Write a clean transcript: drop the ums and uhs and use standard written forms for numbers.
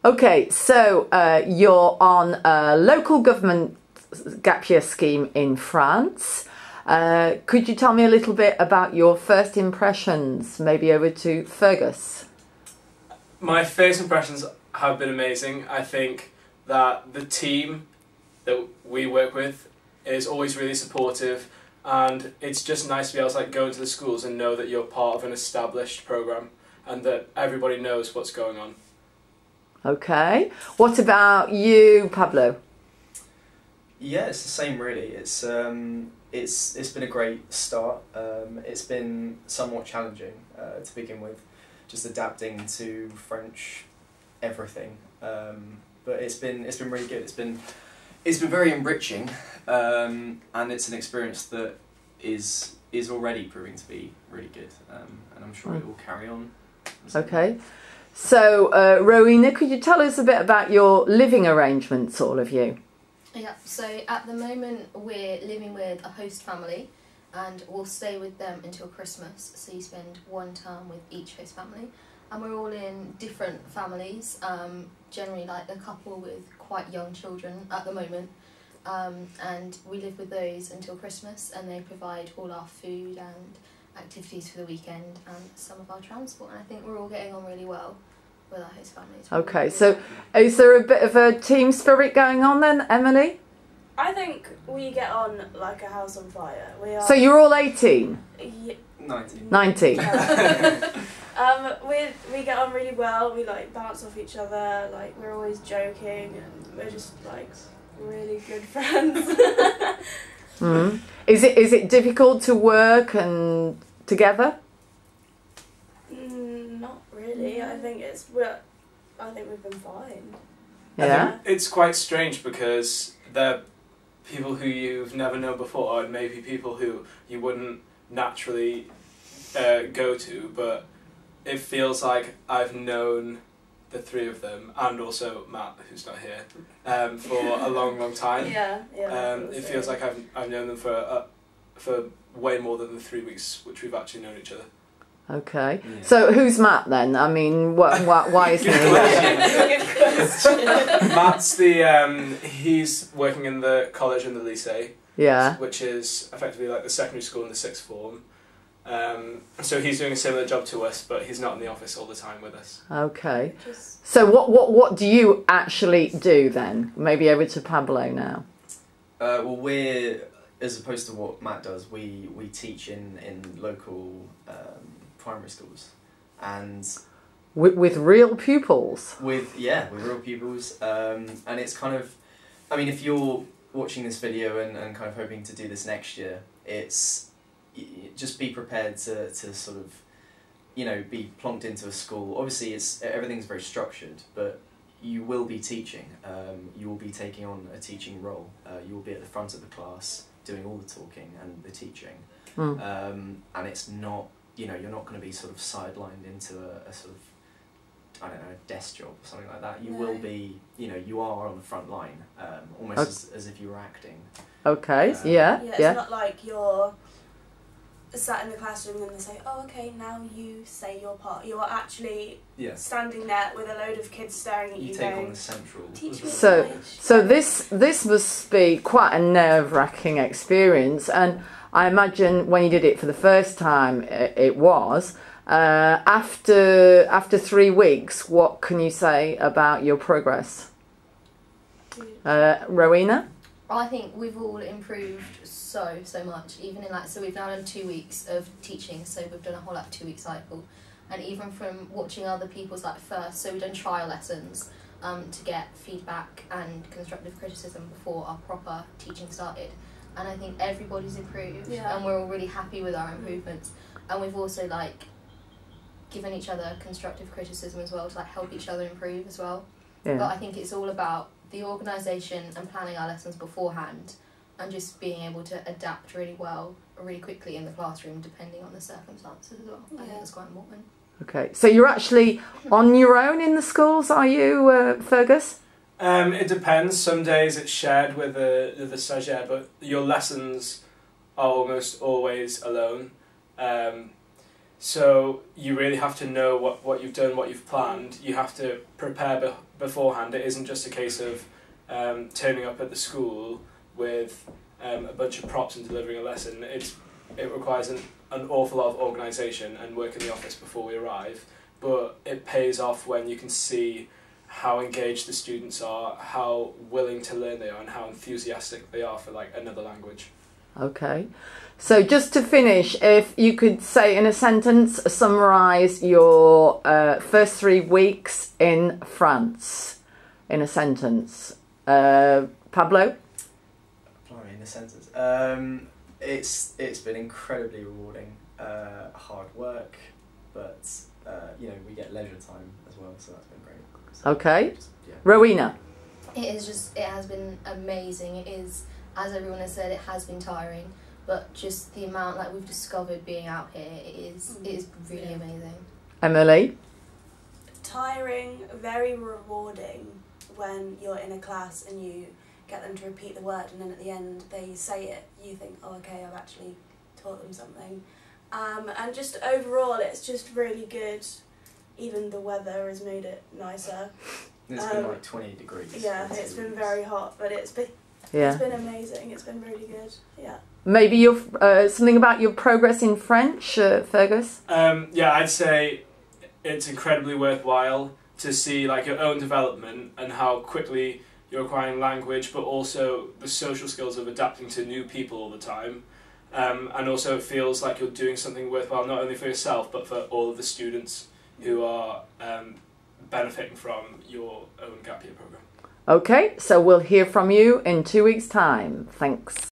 Okay, so you're on a local government gap year scheme in France. Could you tell me a little bit about your first impressions? Maybe over to Fergus. My first impressions have been amazing. I think that the team that we work with is always really supportive, and it's just nice to be able to like go into the schools and know that you're part of an established program and that everybody knows what's going on. Okay. What about you, Pablo? Yeah, it's the same really. It's been a great start. It's been somewhat challenging to begin with, just adapting to French everything. But it's been really good. It's been very enriching, and it's an experience that is already proving to be really good. And I'm sure it will carry on. Okay. So, Rowena, could you tell us a bit about your living arrangements, all of you? Yeah, so at the moment we're living with a host family and we'll stay with them until Christmas, so you spend one term with each host family, and we're all in different families, generally like a couple with quite young children at the moment, and we live with those until Christmas, and they provide all our food and activities for the weekend and some of our transport, and I think we're all getting on really well with our host families. Okay, so is there a bit of a team spirit going on then, Emily? I think we get on like a house on fire. We are. So you're all 18? 19. 19. We get on really well. We like bounce off each other. Like we're always joking, and we're just like really good friends. Mm. Is it difficult to work and together? Not really. I think we've been fine. Yeah. It's quite strange because they're people who you've never known before, and maybe people who you wouldn't naturally go to, but it feels like I've known the three of them, and also Matt, who's not here, for a long time. Yeah. It feels like I've known them for way more than the 3 weeks which we've actually known each other. Okay. Yeah. So who's Matt then? I mean, why isn't he here? Matt's he's working in the college and the lycée. Yeah. Which is effectively like the secondary school and the sixth form. So he's doing a similar job to us, but he's not in the office all the time with us. Okay. So what do you actually do then? Maybe over to Pablo now. Well, we're, as opposed to what Matt does, we teach in local primary schools, and with real pupils. With real pupils, and it's kind of, I mean, if you're watching this video and kind of hoping to do this next year, it's just be prepared to sort of, you know, be plonked into a school. Obviously, everything's very structured, but you will be teaching. You will be taking on a teaching role. You will be at the front of the class doing all the talking and the teaching, and it's not, you know, you're not going to be sort of sidelined into a sort of, I don't know, a desk job or something like that. You will be, you know, you are on the front line, almost as if you were acting. Okay, yeah. It's not like you're sat in the classroom and they say, oh, okay, now you say your part. You are actually standing there with a load of kids staring at you. You take on the central. So this must be quite a nerve-wracking experience, and I imagine when you did it for the first time, it was. After 3 weeks, what can you say about your progress? Rowena? I think we've all improved so much, even in so we've now done 2 weeks of teaching, so we've done a whole 2 week cycle, and even from watching other people's first, so we've done trial lessons to get feedback and constructive criticism before our proper teaching started, and I think everybody's improved, and we're all really happy with our improvements, and we've also given each other constructive criticism as well to help each other improve as well. But I think it's all about the organisation and planning our lessons beforehand, and just being able to adapt really quickly in the classroom depending on the circumstances as well. I think that's quite important. Okay, so you're actually on your own in the schools, are you, Fergus? It depends. Some days it's shared with the stagiaire, but your lessons are almost always alone. So you really have to know what you've done, what you've planned. You have to prepare beforehand. It isn't just a case of turning up at the school with a bunch of props and delivering a lesson. It requires an awful lot of organisation and work in the office before we arrive, but it pays off when you can see how engaged the students are, how willing to learn they are, and how enthusiastic they are for like another language. Okay, so just to finish, if you could say in a sentence, summarise your first 3 weeks in France in a sentence. Pablo? Sorry, in a sentence. It's been incredibly rewarding, hard work, but you know, we get leisure time as well, so that's been great. So, okay, yeah. Rowena? It has been amazing. It is, as everyone has said, it has been tiring, but just the amount that we've discovered being out here, it is really amazing. Emily? Tiring, very rewarding when you're in a class and you get them to repeat the word and then at the end they say it, you think, oh okay, I've actually taught them something. And just overall it's just really good. Even the weather has made it nicer. It's been like 20 degrees. Yeah, it's been very hot, but it's been amazing. It's been really good. Yeah. Maybe your something about your progress in French, Fergus? Yeah, I'd say it's incredibly worthwhile to see like your own development and how quickly you're acquiring language, but also the social skills of adapting to new people all the time. And also it feels like you're doing something worthwhile not only for yourself but for all of the students who are benefiting from your own gap year programme. Okay, so we'll hear from you in 2 weeks' time. Thanks.